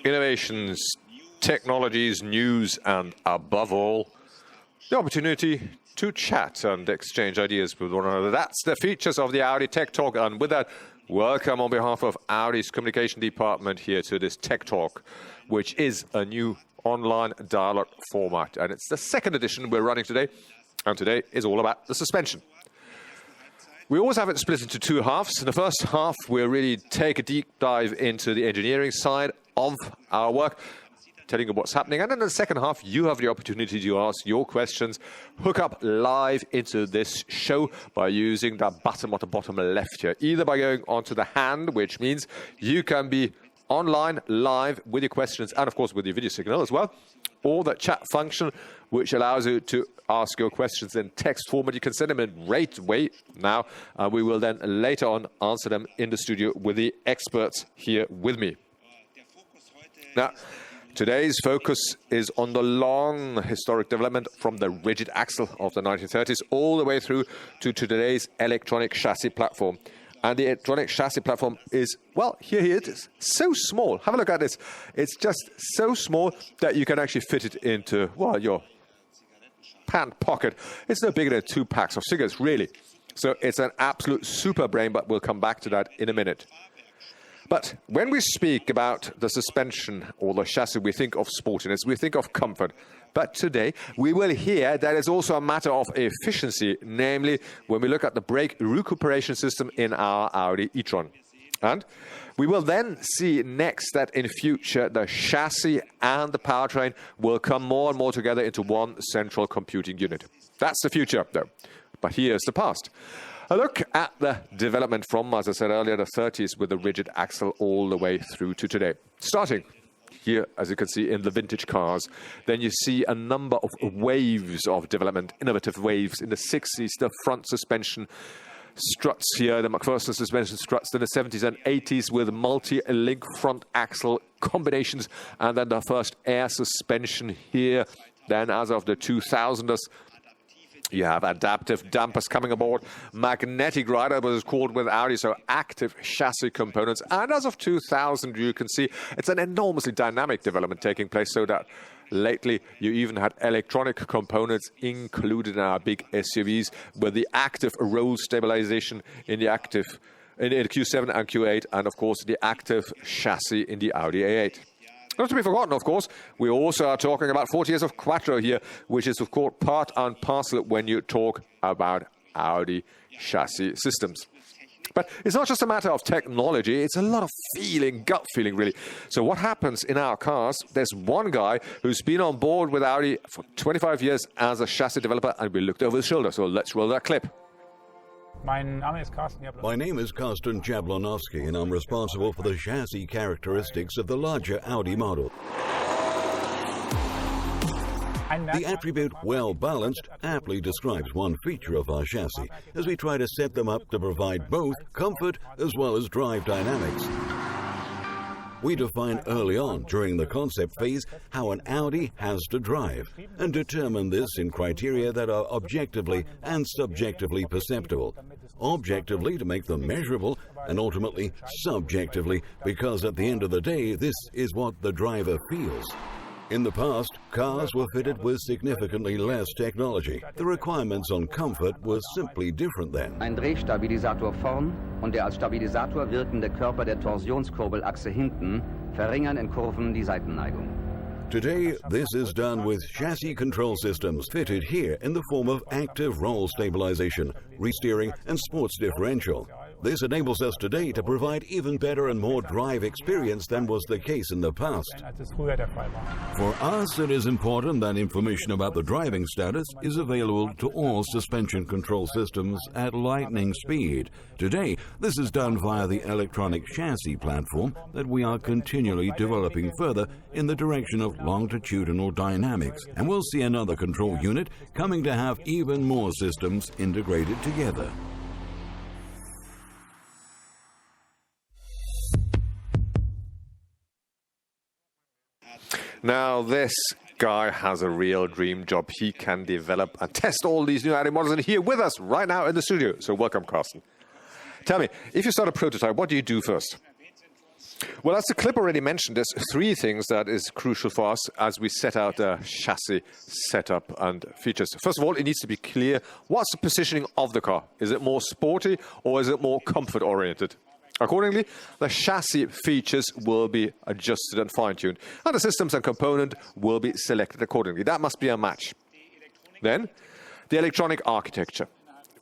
innovations, technologies, news, and above all, the opportunity to chat and exchange ideas with one another. That's the features of the Audi Tech Talk. And with that, welcome on behalf of Audi's communication department here to this Tech Talk, which is a new online dialogue format. And it's the second edition we're running today. And today is all about the suspension. We always have it split into two halves. In the first half, we'll really take a deep dive into the engineering side of our work, telling you what's happening. And in the second half, you have the opportunity to ask your questions, hook up live into this show by using that button at the bottom left here, either by going onto the hand, which means you can be online, live, with your questions, and of course with your video signal as well, or the chat function, which allows you to ask your questions in text format. You can send them in right away now, and we will then later on answer them in the studio with the experts here with me. Now, today's focus is on the long historic development from the rigid axle of the 1930s all the way through to today's electronic chassis platform. And the electronic chassis platform is, well, here it is, so small. Have a look at this. It's just so small that you can actually fit it into, well, your pant pocket. It's no bigger than 2 packs of cigarettes, really. So it's an absolute super brain, but we'll come back to that in a minute. But when we speak about the suspension or the chassis, we think of sportiness, we think of comfort. But today, we will hear that it's also a matter of efficiency, namely when we look at the brake recuperation system in our Audi e-tron. And we will then see next that in future, the chassis and the powertrain will come more and more together into one central computing unit. That's the future, though. But here's the past. A look at the development from, as I said earlier, the 30s with the rigid axle all the way through to today. Starting here, as you can see, in the vintage cars, then you see a number of waves of development, innovative waves. In the 60s, the front suspension struts here, the McPherson suspension struts in the 70s and 80s with multi-link front axle combinations, and then the first air suspension here. Then as of the 2000s, you have adaptive dampers coming aboard, magnetic rider, what is called with Audi, so active chassis components. And as of 2000, you can see it's an enormously dynamic development taking place, so that lately you even had electronic components included in our big SUVs with the active roll stabilization in the Q7 and Q8, and of course the active chassis in the Audi A8. Not to be forgotten, of course, we also are talking about 40 years of Quattro here, which is, of course, part and parcel when you talk about Audi chassis systems. But it's not just a matter of technology, it's a lot of feeling, gut feeling, really. So what happens in our cars, there's one guy who's been on board with Audi for 25 years as a chassis developer, and we looked over his shoulder. So let's roll that clip. My name is Carsten Jablonowski, and I'm responsible for the chassis characteristics of the larger Audi model. The attribute well-balanced aptly describes one feature of our chassis, as we try to set them up to provide both comfort as well as drive dynamics. We define early on during the concept phase how an Audi has to drive, and determine this in criteria that are objectively and subjectively perceptible. Objectively to make them measurable, and ultimately subjectively because at the end of the day this is what the driver feels. In the past, cars were fitted with significantly less technology. The requirements on comfort were simply different then. Ein Drehstabilisator vorn und der als Stabilisator wirkende Körper der Torsionskurbelachse hinten verringern in Kurven die Seitenneigung. Today, this is done with chassis control systems fitted here in the form of active roll stabilization, re-steering, and sports differential. This enables us today to provide even better and more drive experience than was the case in the past. For us, it is important that information about the driving status is available to all suspension control systems at lightning speed. Today, this is done via the electronic chassis platform that we are continually developing further in the direction of longitudinal dynamics, and we'll see another control unit coming to have even more systems integrated together. Now, this guy has a real dream job. He can develop and test all these new Audi models, and here with us right now in the studio. So welcome, Carsten. Tell me, if you start a prototype, what do you do first? Well, as the clip already mentioned, there's three things that is crucial for us as we set out the chassis setup and features. First of all, it needs to be clear what's the positioning of the car. Is it more sporty or is it more comfort-oriented? Accordingly, the chassis features will be adjusted and fine-tuned, and the systems and component will be selected accordingly. That must be a match. Then, the electronic architecture.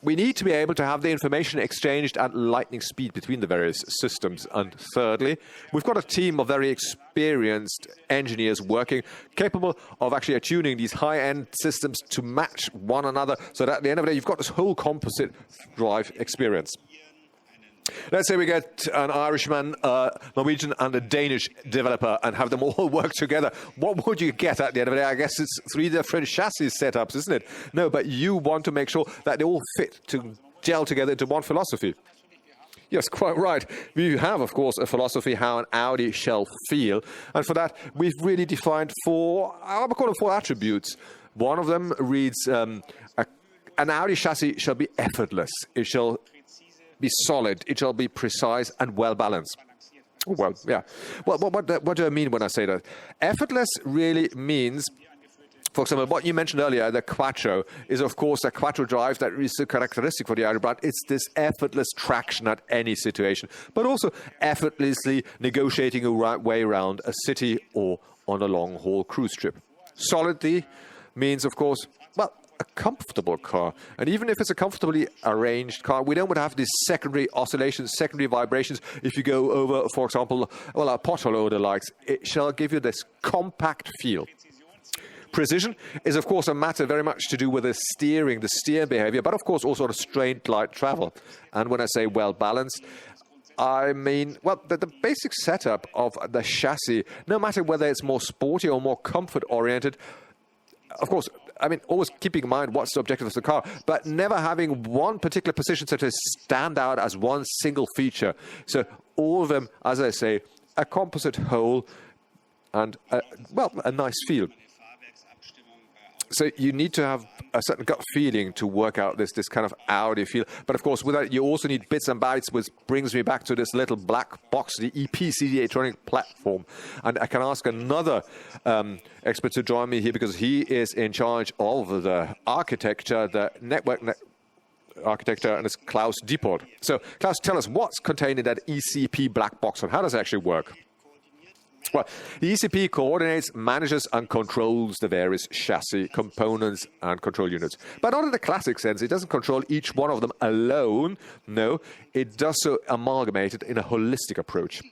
We need to be able to have the information exchanged at lightning speed between the various systems. And thirdly, we've got a team of very experienced engineers working, capable of actually tuning these high-end systems to match one another, so that at the end of the day, you've got this whole composite drive experience. Let's say we get an Irishman, Norwegian, and a Danish developer and have them all work together. What would you get at the end of the day? I guess it's three different chassis setups, isn't it? No, but you want to make sure that they all fit to gel together into one philosophy. Yes, quite right. We have, of course, a philosophy how an Audi shall feel. And for that, we've really defined I would call them four attributes. One of them reads, an Audi chassis shall be effortless. It shall be solid, it shall be precise and well balanced. Well, yeah. Well, what do I mean when I say that? Effortless really means, for example, what you mentioned earlier, the Quattro is, of course, a Quattro drive that is a characteristic for the Audi brand. It's this effortless traction at any situation, but also effortlessly negotiating a right way around a city or on a long-haul cruise trip. Solidity means, of course, well, a comfortable car. And even if it's a comfortably arranged car, we don't want to have these secondary oscillations, secondary vibrations. If you go over, for example, well, a pothole or the likes, it shall give you this compact feel. Precision is, of course, a matter very much to do with the steering behavior, but of course also the straight light travel. And when I say well balanced, I mean, well, the basic setup of the chassis, no matter whether it's more sporty or more comfort-oriented, of course, I mean, always keeping in mind what's the objective of the car, but never having one particular position to stand out as one single feature. So all of them, as I say, a composite whole and, a nice feel. So you need to have a certain gut feeling to work out this kind of Audi feel. But of course, with that, you also need bits and bytes, which brings me back to this little black box, the EPC, the electronic platform. And I can ask another expert to join me here because he is in charge of the architecture, the network architecture, and it's Klaus Diepold. So Klaus, tell us what's contained in that ECP black box and how does it actually work? Well, the ECP coordinates, manages, and controls the various chassis components and control units. But not in the classic sense. It doesn't control each one of them alone. No, it does so amalgamated in a holistic approach.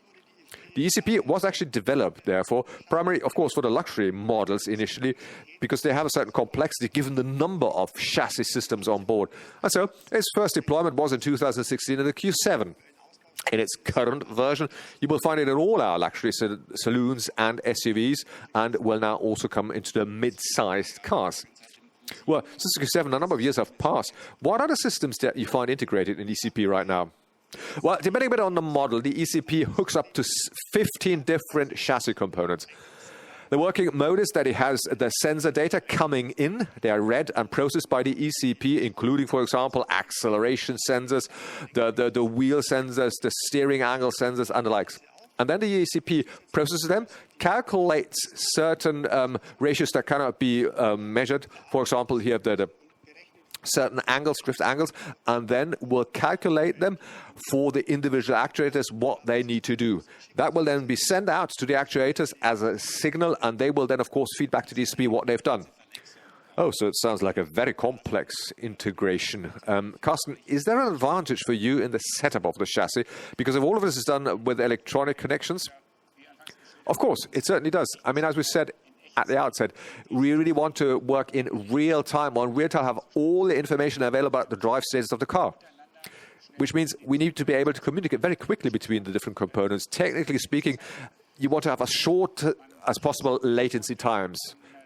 The ECP was actually developed, therefore, primarily, of course, for the luxury models initially, because they have a certain complexity given the number of chassis systems on board. And so, its first deployment was in 2016 in the Q7. In its current version, you will find it in all our luxury saloons and SUVs, and will now also come into the mid-sized cars. Well, since the Q7, a number of years have passed. What are the systems that you find integrated in ECP right now? Well, depending a bit on the model, the ECP hooks up to 15 different chassis components. The working mode is that it has the sensor data coming in. They are read and processed by the ECP, including, for example, acceleration sensors, the wheel sensors, the steering angle sensors, and the likes. And then the ECP processes them, calculates certain ratios that cannot be measured. For example, here the certain angles, drift angles, and then will calculate them for the individual actuators, what they need to do. That will then be sent out to the actuators as a signal, and they will then, of course, feed back to the ECP what they've done. Oh, so it sounds like a very complex integration. Carsten, is there an advantage for you in the setup of the chassis? Because if all of this is done with electronic connections, of course, it certainly does. I mean, as we said at the outset, we really want to work in real time, have all the information available about the drive status of the car. Which means we need to be able to communicate very quickly between the different components. Technically speaking, you want to have as short as possible latency times.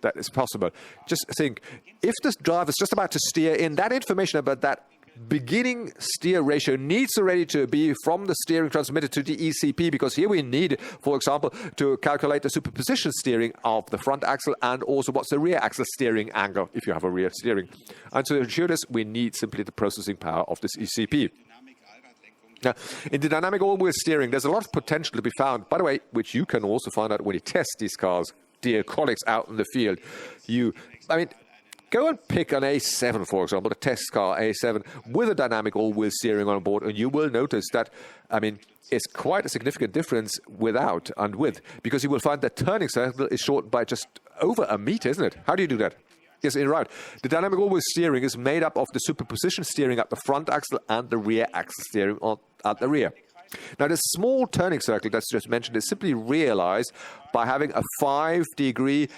That is possible. Just think, if this drive is just about to steer in, that information about that beginning steer ratio needs already to be from the steering transmitted to the ECP, because here we need, for example, to calculate the superposition steering of the front axle and also what's the rear axle steering angle if you have a rear steering. And to ensure this, we need simply the processing power of this ECP. Now, in the dynamic all-wheel steering, there's a lot of potential to be found, by the way, which you can also find out when you test these cars, dear colleagues out in the field. Go and pick an A7, for example, a test car A7 with a dynamic all-wheel steering on board, and you will notice that, it's quite a significant difference without and with, because you will find that turning circle is shortened by just over a meter, isn't it? How do you do that? Yes, you're right. The dynamic all-wheel steering is made up of the superposition steering at the front axle and the rear axle steering at the rear. Now, this small turning circle that's just mentioned is simply realized by having a 5-degree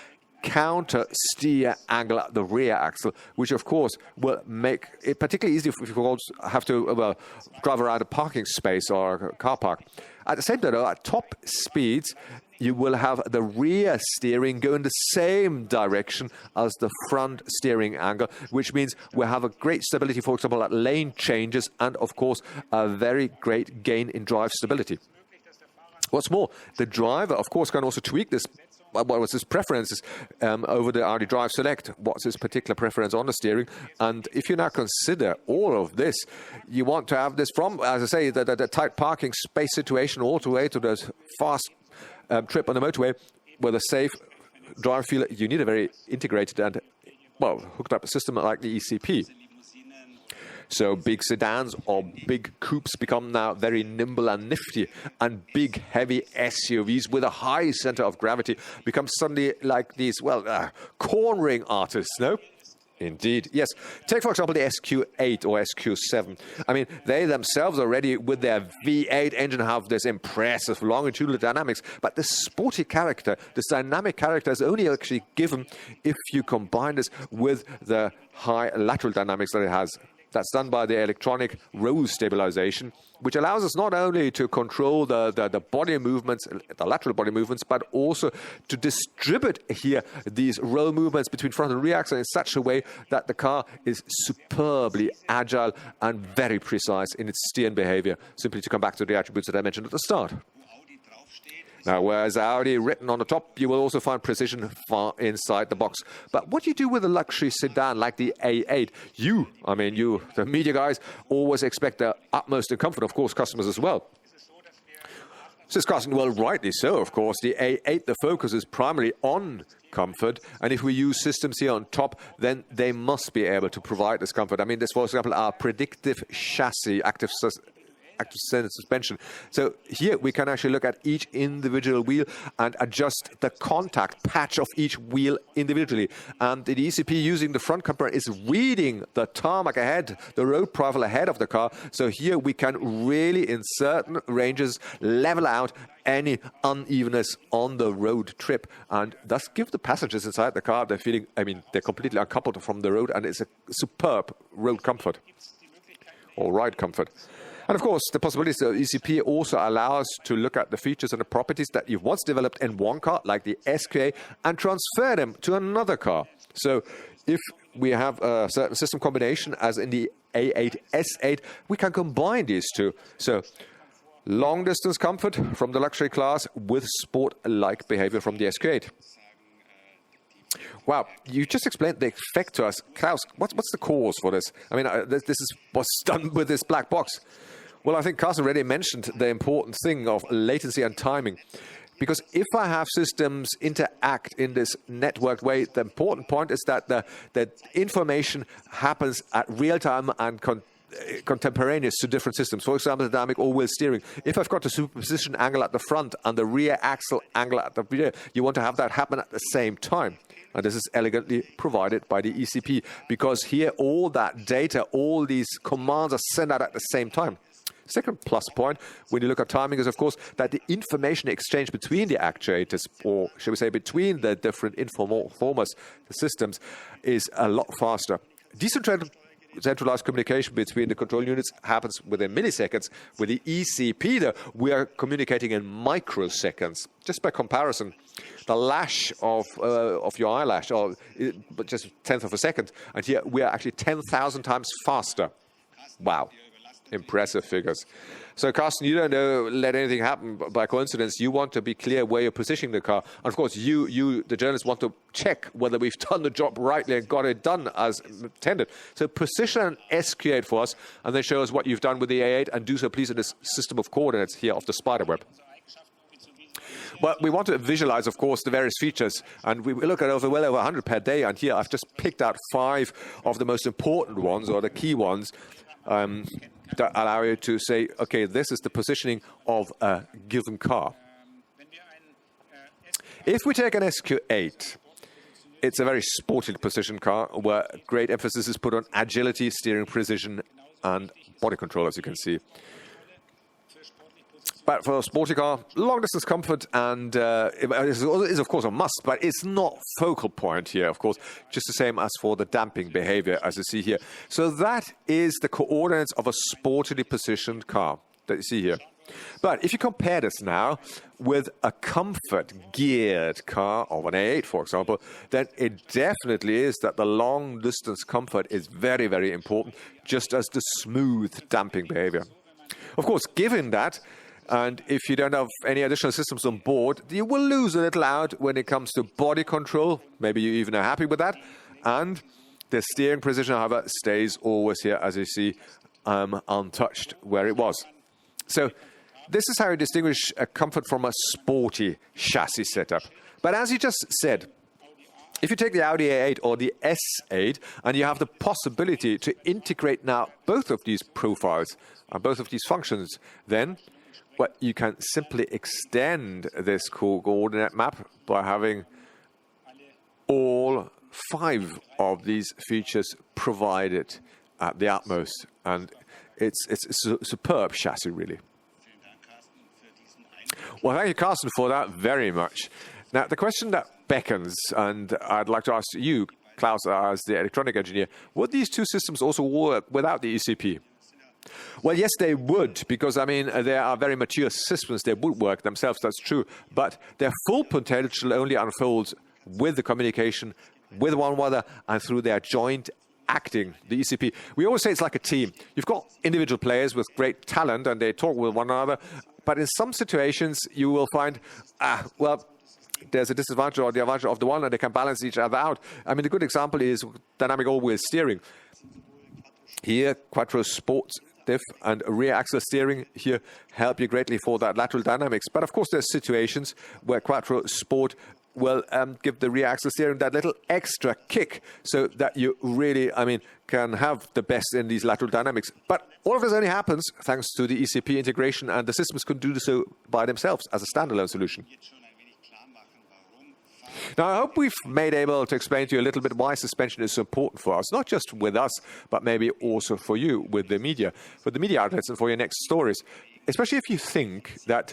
counter steer angle at the rear axle, which of course will make it particularly easy if you have to drive around a parking space or a car park. At the same time, at top speeds, you will have the rear steering go in the same direction as the front steering angle, which means we'll have a great stability, for example, at lane changes, and of course, a very great gain in drive stability. What's more, the driver, of course, can also tweak this. What was his preferences over the Audi Drive Select? What's his particular preference on the steering? And if you now consider all of this, you want to have this from, as I say, the tight parking space situation all the way to the fast trip on the motorway with a safe drive feel. You need a very integrated and, hooked up system like the ECP. So big sedans or big coupes become now very nimble and nifty, and big heavy SUVs with a high center of gravity become suddenly like these, cornering artists, no? Indeed, yes. Take, for example, the SQ8 or SQ7. They themselves already, with their V8 engine, have this impressive longitudinal dynamics, but the sporty character, this dynamic character, is only actually given if you combine this with the high lateral dynamics that it has. That's done by the electronic roll stabilization, which allows us not only to control the body movements, the lateral body movements, but also to distribute here these roll movements between front and rear axle in such a way that the car is superbly agile and very precise in its steering behavior, simply to come back to the attributes that I mentioned at the start. Now, whereas Audi written on the top, you will also find precision far inside the box. But what do you do with a luxury sedan like the A8? You, the media guys, always expect the utmost in comfort, of course, customers as well. Says Carsten, well, rightly so, of course. The A8, the focus is primarily on comfort, and if we use systems here on top, then they must be able to provide this comfort. This, for example, our predictive chassis, active suspension. So here we can actually look at each individual wheel and adjust the contact patch of each wheel individually. And the ECP, using the front camera, is reading the tarmac ahead, the road profile ahead of the car. So here we can really, in certain ranges, level out any unevenness on the road trip, and thus give the passengers inside the car the feeling, they're completely uncoupled from the road, and it's a superb road comfort or ride comfort. And of course, the possibilities of ECP also allow us to look at the features and the properties that you've once developed in one car, like the SQA, and transfer them to another car. So if we have a certain system combination, as in the A8, S8, we can combine these two. So long-distance comfort from the luxury class with sport-like behavior from the SQ8. Wow, you just explained the effect to us. Klaus, what's the cause for this? This is what's done with this black box. Well, I think Carsten already mentioned the important thing of latency and timing. Because if I have systems interact in this networked way, the important point is that the information happens at real time and contemporaneous to different systems. For example, the dynamic all-wheel steering. If I've got the superposition angle at the front and the rear axle angle at the rear, you want to have that happen at the same time. And this is elegantly provided by the ECP, because here all that data, all these commands are sent out at the same time. Second plus point, when you look at timing, is of course that the information exchange between the actuators, or shall we say between the different informers, the systems, is a lot faster. Decentralized communication between the control units happens within milliseconds. With the ECP, though, we are communicating in microseconds. Just by comparison, the lash of your eyelash, but just a tenth of a second, and here we are actually 10,000 times faster. Wow. Impressive figures. So, Carsten, you don't let anything happen by coincidence. You want to be clear where you're positioning the car. And, of course, you, the journalists, want to check whether we've done the job rightly and got it done as intended. So position an SQ8 for us and then show us what you've done with the A8, and do so, please, in this system of coordinates here of the spiderweb. Well, we want to visualize, of course, the various features, and we look at well over 100 per day, and here I've just picked out 5 of the most important ones, or the key ones, that allow you to say, okay, this is the positioning of a given car. If we take an SQ8, it's a very sporty positioned car where great emphasis is put on agility, steering precision, and body control, as you can see. But for a sporty car, long-distance comfort and is, of course, a must, but it's not focal point here, of course, just the same as for the damping behavior, as you see here. So that is the coordinates of a sportily positioned car that you see here. But if you compare this now with a comfort geared car of an A8, for example, then it definitely is that the long-distance comfort is very, very important, just as the smooth damping behavior. Of course, given that, and if you don't have any additional systems on board, you will lose a little out when it comes to body control. Maybe you even are happy with that. And the steering precision, however, stays always here, as you see, untouched where it was. So this is how you distinguish a comfort from a sporty chassis setup. But as you just said, if you take the Audi A8 or the S8 and you have the possibility to integrate now both of these profiles and both of these functions, then you can simply extend this coordinate map by having all 5 of these features provided at the utmost. And it's a superb chassis, really. Well, thank you, Carsten, for that very much. Now, the question that beckons, and I'd like to ask you, Klaus, as the electronic engineer, would these two systems also work without the ECP? Well, yes, they would, because, I mean, there are very mature systems. They would work themselves, that's true. But their full potential only unfolds with the communication with one another and through their joint acting, the ECP. We always say it's like a team. You've got individual players with great talent, and they talk with one another. But in some situations, you will find, there's a disadvantage or the advantage of the one, and they can balance each other out. I mean, a good example is dynamic all-wheel steering. Here, Quattro Sports diff and rear axle steering here help you greatly for that lateral dynamics. But of course, there's situations where Quattro Sport will give the rear axle steering that little extra kick so that you really, can have the best in these lateral dynamics. But all of this only happens thanks to the ECP integration, and the systems can do so by themselves as a standalone solution. Now, I hope we've made able to explain to you a little bit why suspension is so important for us, not just with us, but maybe also for you, with the media outlets and for your next stories, especially if you think that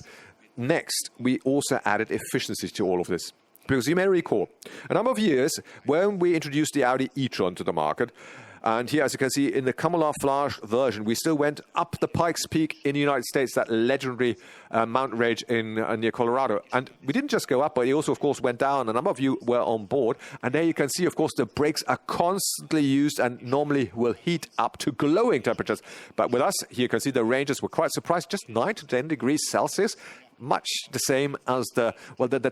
next we also added efficiency to all of this. Because you may recall, a number of years when we introduced the Audi e-tron to the market, and here, as you can see, in the camouflage version, we still went up the Pikes Peak in the United States, that legendary mountain range near Colorado. And we didn't just go up, but we also, of course, went down. A number of you were on board. And there you can see, of course, the brakes are constantly used and normally will heat up to glowing temperatures. But with us, here you can see the ranges were quite surprised, just 9 to 10 degrees Celsius. Much the same as the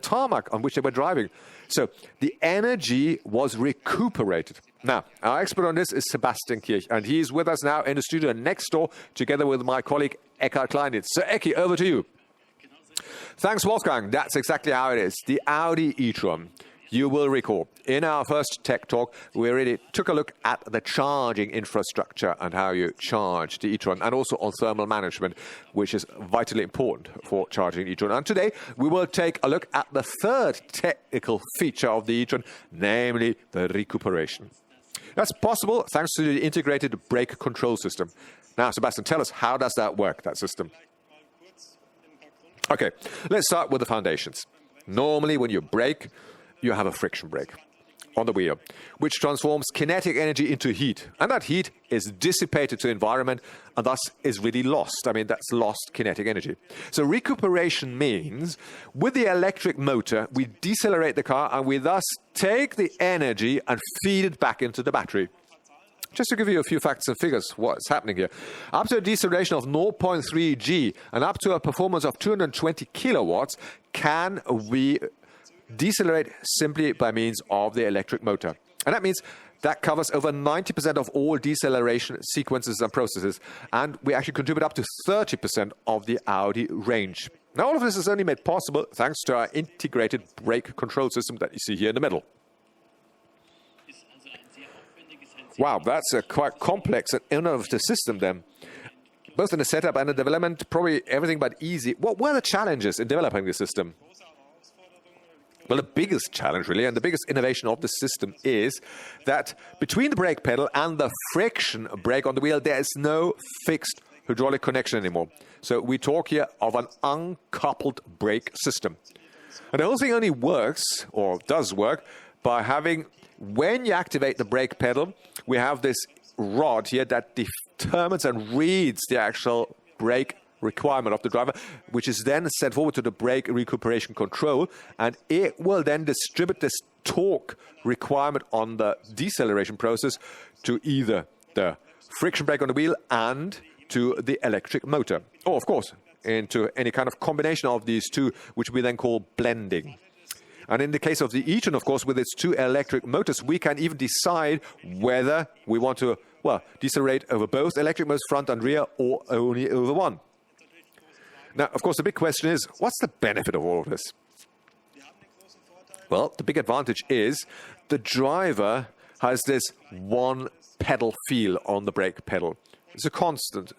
tarmac on which they were driving. So the energy was recuperated. Now, our expert on this is Sebastian Kirch, and he's with us now in the studio next door, together with my colleague Eckhard Kleinitz. So, Ecki, over to you. Thanks, Wolfgang. That's exactly how it is. The Audi e-tron. You will recall, in our first Tech Talk, we really took a look at the charging infrastructure and how you charge the e-tron, and also on thermal management, which is vitally important for charging the e-tron. And today, we will take a look at the third technical feature of the e-tron, namely the recuperation. That's possible thanks to the integrated brake control system. Now, Sebastian, tell us, how does that work, that system? Okay, let's start with the foundations. Normally, when you brake, you have a friction brake on the wheel, which transforms kinetic energy into heat. And that heat is dissipated to the environment and thus is really lost. That's lost kinetic energy. So recuperation means with the electric motor, we decelerate the car and we thus take the energy and feed it back into the battery. Just to give you a few facts and figures, what's happening here. Up to a deceleration of 0.3 G and up to a performance of 220 kilowatts can we decelerate simply by means of the electric motor. And that means that covers over 90% of all deceleration sequences and processes. And we actually contribute up to 30% of the Audi range. Now, all of this is only made possible thanks to our integrated brake control system that you see here in the middle. Wow, that's a quite complex and innovative system then. Both in the setup and the development, probably everything but easy. What were the challenges in developing the system? Well, the biggest challenge, really, and the biggest innovation of the system is that between the brake pedal and the friction brake on the wheel, there is no fixed hydraulic connection anymore. So we talk here of an uncoupled brake system. And the whole thing only works, or does work, by having, when you activate the brake pedal, we have this rod here that determines and reads the actual brake requirement of the driver, which is then sent forward to the brake recuperation control, and it will then distribute this torque requirement on the deceleration process to either the friction brake on the wheel and to the electric motor. Or, of course, into any kind of combination of these two, which we then call blending. And in the case of the e-tron, of course, with its two electric motors, we can even decide whether we want to, well, decelerate over both electric motors, front and rear, or only over one. Now, of course, the big question is, what's the benefit of all of this? Well, the big advantage is the driver has this one pedal feel on the brake pedal. It's a constant,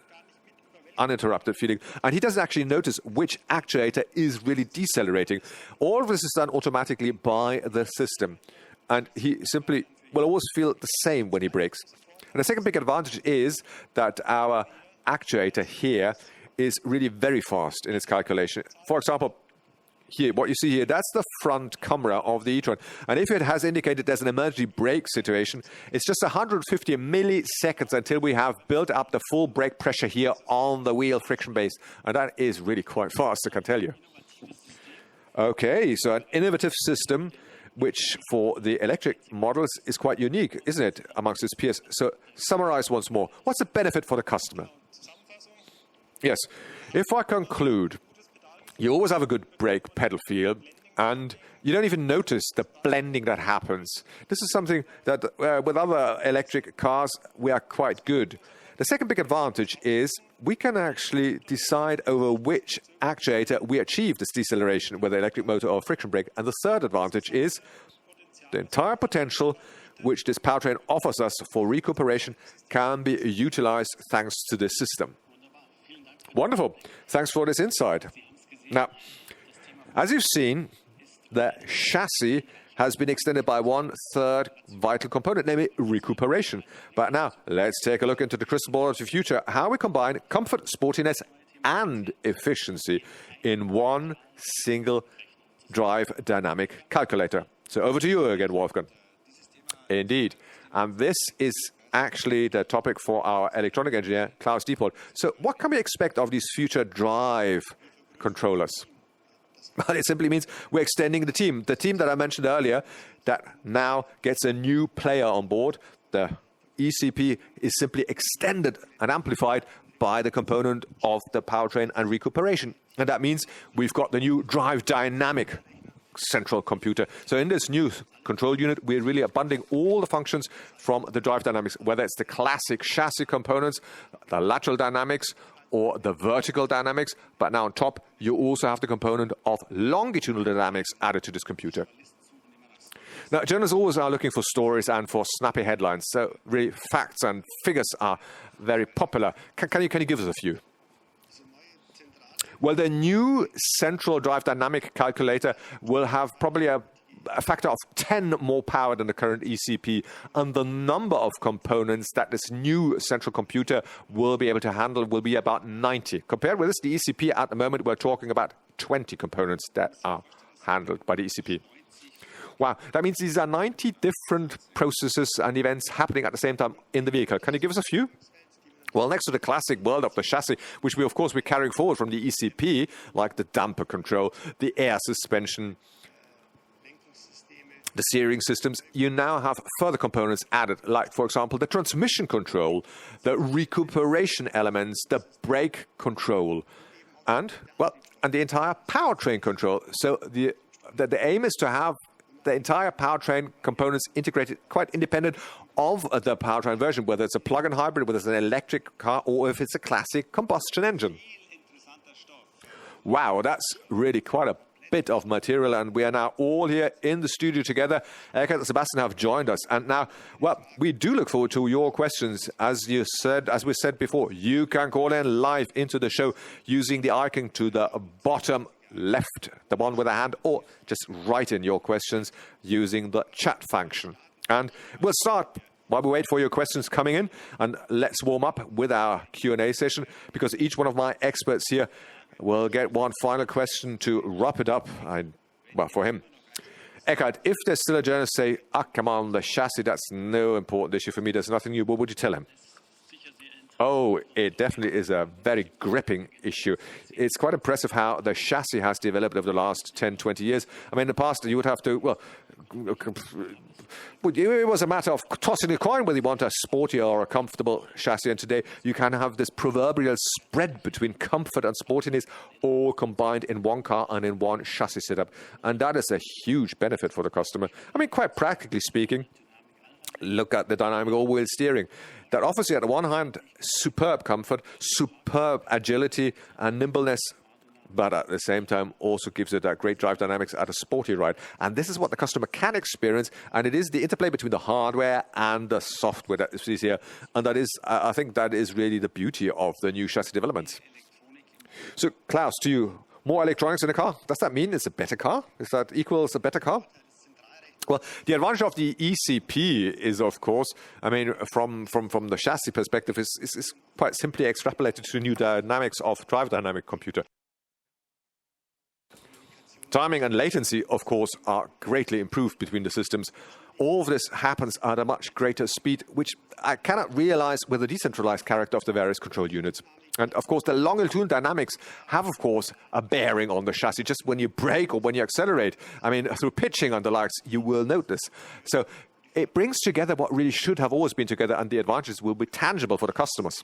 uninterrupted feeling, and he doesn't actually notice which actuator is really decelerating. All of this is done automatically by the system, and he simply will always feel the same when he brakes. And the second big advantage is that our actuator here is really very fast in its calculation. For example, here, what you see here, that's the front camera of the e-tron. And if it has indicated there's an emergency brake situation, it's just 150 milliseconds until we have built up the full brake pressure here on the wheel friction base. And that is really quite fast, I can tell you. Okay, so an innovative system, which for the electric models is quite unique, isn't it, amongst its peers? So summarize once more. What's the benefit for the customer? Yes, if I conclude, you always have a good brake pedal feel, and you don't even notice the blending that happens. This is something that with other electric cars, we are quite good. The second big advantage is we can actually decide over which actuator we achieve this deceleration, whether electric motor or friction brake. And the third advantage is the entire potential which this powertrain offers us for recuperation can be utilized thanks to this system. Wonderful. Thanks for this insight. Now, as you've seen, the chassis has been extended by one third vital component, namely recuperation. But now, let's take a look into the crystal ball of the future, how we combine comfort, sportiness, and efficiency in one single drive dynamic calculator. So over to you again, Wolfgang. Indeed. And this is actually the topic for our electronic engineer, Klaus Diepold. So what can we expect of these future drive controllers? Well, it simply means we're extending the team that I mentioned earlier, that now gets a new player on board. The ECP is simply extended and amplified by the component of the powertrain and recuperation. And that means we've got the new drive dynamic central computer. So in this new control unit, we're really bundling all the functions from the drive dynamics, whether it's the classic chassis components, the lateral dynamics, or the vertical dynamics. But now on top, you also have the component of longitudinal dynamics added to this computer. Now, journalists always are looking for stories and for snappy headlines. So really, facts and figures are very popular. Can you give us a few? Well, the new central drive dynamic calculator will have probably a factor of 10 more power than the current ECP, and the number of components that this new central computer will be able to handle will be about 90. Compared with this, the ECP at the moment, we're talking about 20 components that are handled by the ECP. Wow, that means these are 90 different processes and events happening at the same time in the vehicle. Can you give us a few? Well, next to the classic world of the chassis, which we, of course, we're carrying forward from the ECP, like the damper control, the air suspension, the steering systems, you now have further components added, like, for example, the transmission control, the recuperation elements, the brake control, and the entire powertrain control. So the aim is to have the entire powertrain components integrated, quite independent of the powertrain version, whether it's a plug-in hybrid, whether it's an electric car, or if it's a classic combustion engine. Wow, that's really quite a bit of material, and we are now all here in the studio together. Eckhard and Sebastian have joined us, and now, we do look forward to your questions. As we said before, you can call in live into the show using the icon to the bottom left, the one with a hand, or just write in your questions using the chat function. And we'll start while we wait for your questions coming in, and let's warm up with our Q&A session, because each one of my experts here will get one final question to wrap it up. For him. Eckhard, if there's still a journalist say, come on, the chassis, that's no important issue for me, there's nothing new, what would you tell him? Oh, it definitely is a very gripping issue. It's quite impressive how the chassis has developed over the last 10, 20 years. I mean, in the past, you would have to, it was a matter of tossing a coin whether you want a sporty or a comfortable chassis. And today, you can have this proverbial spread between comfort and sportiness all combined in one car and in one chassis setup. And that is a huge benefit for the customer. I mean, quite practically speaking, look at the dynamic all-wheel steering. That offers you, at the one hand, superb comfort, superb agility and nimbleness, but at the same time also gives it that great drive dynamics at a sporty ride. And this is what the customer can experience, and it is the interplay between the hardware and the software that is here. And that is, I think that is really the beauty of the new chassis developments. So, Klaus, to you, more electronics in a car, does that mean it's a better car? Is that equals a better car? Well, the advantage of the ECP is, of course, I mean, from the chassis perspective, is quite simply extrapolated to new dynamics of drive dynamic computer. Timing and latency, of course, are greatly improved between the systems. All of this happens at a much greater speed, which I cannot realize with the decentralized character of the various control units. And, of course, the longitudinal dynamics have, of course, a bearing on the chassis. Just when you brake or when you accelerate, I mean, through pitching and the likes, you will note this. So it brings together what really should have always been together, and the advantages will be tangible for the customers.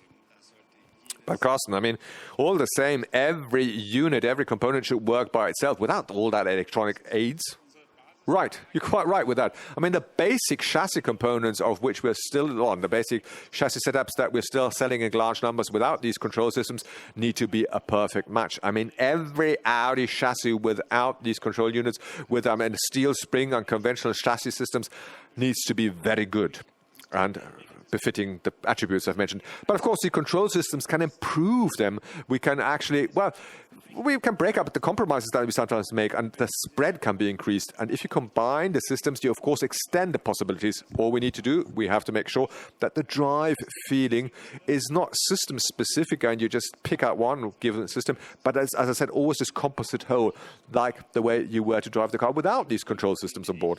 But, Carsten, I mean, all the same, every unit, every component should work by itself without all that electronic aids. Right, you're quite right with that. I mean, the basic chassis components of which we're still on, the basic chassis setups that we're still selling in large numbers without these control systems need to be a perfect match. I mean, every Audi chassis without these control units, with a steel spring and conventional chassis systems, needs to be very good and befitting the attributes I've mentioned. But, of course, the control systems can improve them. We can actually, we can break up the compromises that we sometimes make, and the spread can be increased. And if you combine the systems, you, of course, extend the possibilities. All we need to do, we have to make sure that the drive feeling is not system-specific and you just pick out one given system, but as I said, always this composite whole, like the way you were to drive the car without these control systems on board.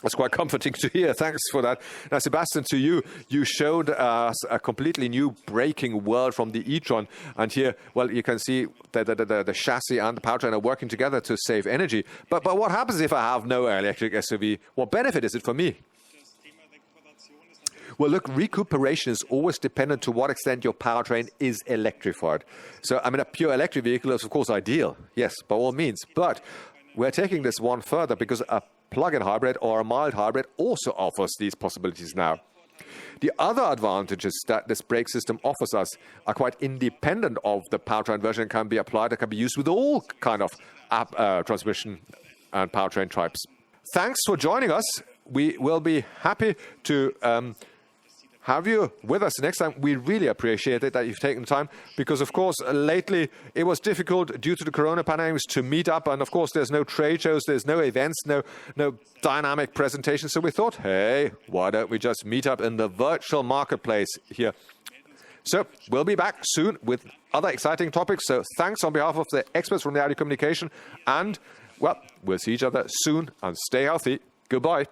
That's quite comforting to hear. Thanks for that. Now, Sebastian, to you, you showed us a completely new braking world from the e-tron. And here, you can see that the chassis and the powertrain are working together to save energy. But what happens if I have no electric SUV? What benefit is it for me? Well, look, recuperation is always dependent to what extent your powertrain is electrified. So, I mean, a pure electric vehicle is, of course, ideal. Yes, by all means. But we're taking this one further because a plug-in hybrid or a mild hybrid also offers these possibilities now. The other advantages that this brake system offers us are quite independent of the powertrain version and can be applied and can be used with all kind of transmission and powertrain types. Thanks for joining us. We will be happy to have you with us next time. We really appreciate it that you've taken time because, of course, lately it was difficult due to the corona pandemic to meet up. And, of course, there's no trade shows, there's no events, no dynamic presentations. So we thought, hey, why don't we just meet up in the virtual marketplace here? So we'll be back soon with other exciting topics. So thanks on behalf of the experts from the Audi Communication. And, we'll see each other soon and stay healthy. Goodbye.